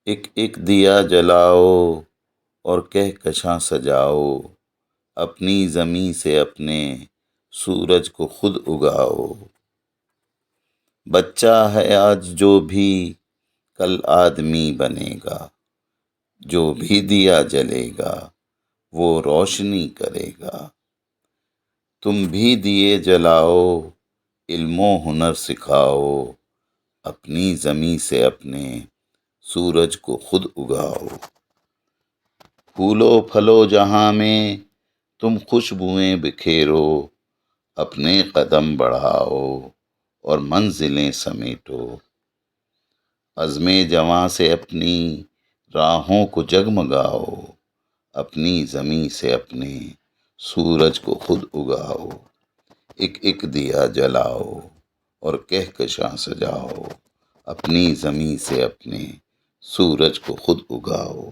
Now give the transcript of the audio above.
एक एक दिया जलाओ और कहकशां सजाओ, अपनी ज़मीं से अपने सूरज को खुद उगाओ। बच्चा है आज जो भी कल आदमी बनेगा, जो भी दिया जलेगा वो रोशनी करेगा। तुम भी दिए जलाओ, इल्मो हुनर सिखाओ, अपनी ज़मीं से अपने सूरज को खुद उगाओ। फूलो फलो जहाँ में तुम खुशबुएं बिखेरो, अपने कदम बढ़ाओ और मंजिलें समेटो। अज़्मे जवां से अपनी राहों को जगमगाओ, अपनी ज़मीं से अपने सूरज को खुद उगाओ। एक एक दिया जलाओ और कहकशां सजाओ, अपनी ज़मीं से अपने सूरज को खुद उगाओ।